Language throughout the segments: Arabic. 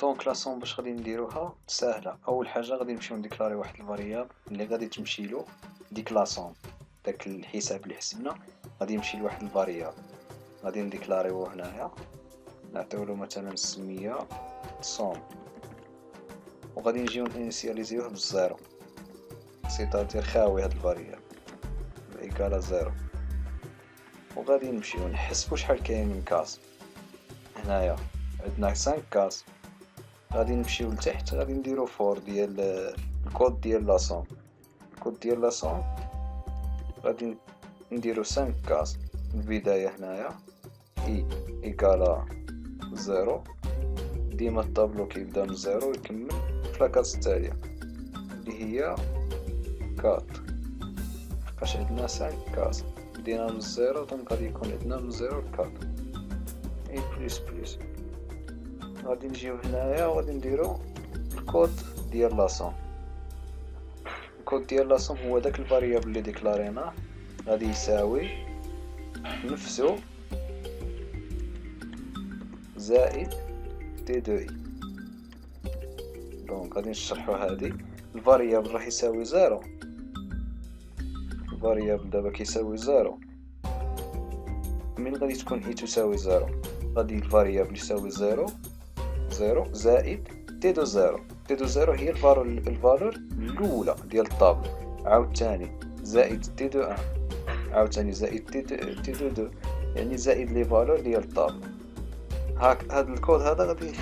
دونك لاصون باش غادي نديروها ساهله. اول حاجه غادي نمشيو نديكلاري واحد الفاريابل اللي غادي تمشي له ديك لاصون. داك الحساب اللي حسبنا غادي يمشي لواحد الفاريابل، غادي نديكلاريوه هنايا، نعطيو له مثلا السميه صوم، وغادي نجيو نانيسياليزيوه بالزيرو، سيتادير خاوي هاد الفاريابل ايكالا زيرو. وغادي نمشيو نحسبو شحال كاين من كاس. هنايا عندنا 5 كاس، غادي نمشيو لتحت، غادي نديرو فور ديال الكود ديال لاصون. الكود ديال لاصون غادي نديرو 5 كاس. البداية هنايا اي ايكالا زيرو، ديما الطابلو كيبدا من زيرو ويكمل في لاكاس التالية اللي هي كات، لحقاش عندنا 5 كاس بدينا من الزيرو، دونك غادي يكون عندنا من زيرو لكات اي بليس بليس. غادي نجيو هنايا وغادي نديرو الكود ديال لاصون. الكود ديال لاصون هو داك الفاريابل اللي ديكلاريناه، غادي يساوي نفسو زائد تي دو اي. دونك غادي نشرحو هادي. الفاريابل راه يساوي زيرو، الفاريابل دابا كيساوي زيرو. من غادي تكون اي تساوي زيرو، غادي الفاريابل يساوي زيرو زيرو زائد تي دو زيرو. تي دو زيرو هي الفالور الاولى ديال الطابلو، عاوتاني زائد تي دو ان، عاوتاني زائد تي دو دو، يعني زائد لي فالور ديال الطابلو. هاك هاد الكود هذا غادي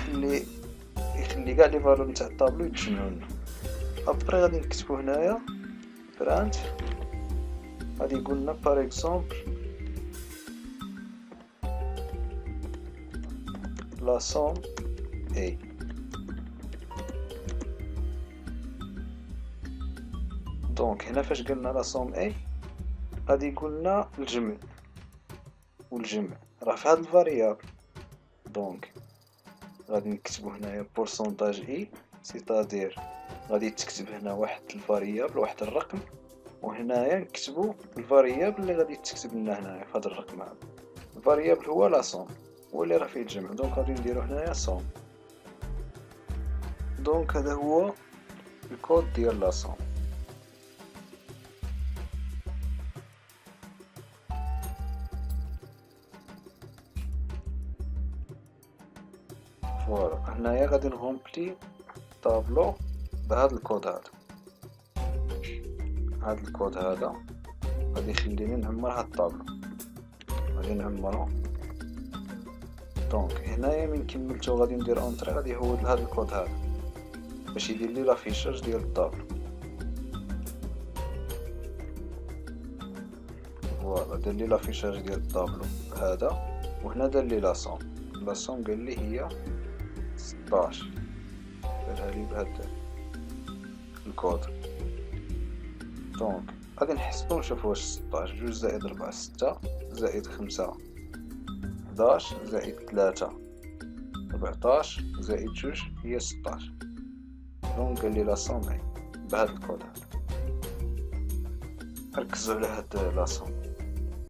يخلي كاع لي فالور نتاع الطابلو يتجمعوا لنا. ابري غادي نكتبو هنايا برانت، غادي يقول لنا بار اكزومبل لا سوم اي. دونك هنا فاش قلنا لا سوم اي غادي يقول لنا الجمع، والجمع راه في هاد الفاريابل. دونك غادي نكتبو هنايا بورسونتاج اي، سيتادير غادي تكتب هنا واحد الفاريابل واحد الرقم، وهنايا نكتبو الفاريابل اللي غادي تكتب لنا هنايا في هاد الرقم هذا. الفاريابل هو لا سوم، هو اللي راه فيه الجمع، دونك غادي نديرو هنايا سوم. دونك هذا هو الكود ديال لا سوم. فوالا هنايا غادي نغومبلي طابلو بهذا الكود هذا. هذا الكود هذا غادي يخليني نعمر هاد الطابلو، غادي نعمرو. دونك هنايا من كملتو غادي ندير اونتري، غادي يهود لهاد الكود هذا باش يدير لي لافيشاج ديال الطابلو. فوالا دار لي لافيشاج ديال الطابلو هذا، وهنا دار لي لاصوم. لاصوم قال لي هي 16، دارها لي بهاد الكود. دونك غادي نحسبو نشوفو واش 16 جوج زائد 4 6 زائد 5 11 زائد 3 14 زائد جوج هي 16. دونك قال لي لا سوم بهاد الكود هذا. ركزوا على هاد لا سوم.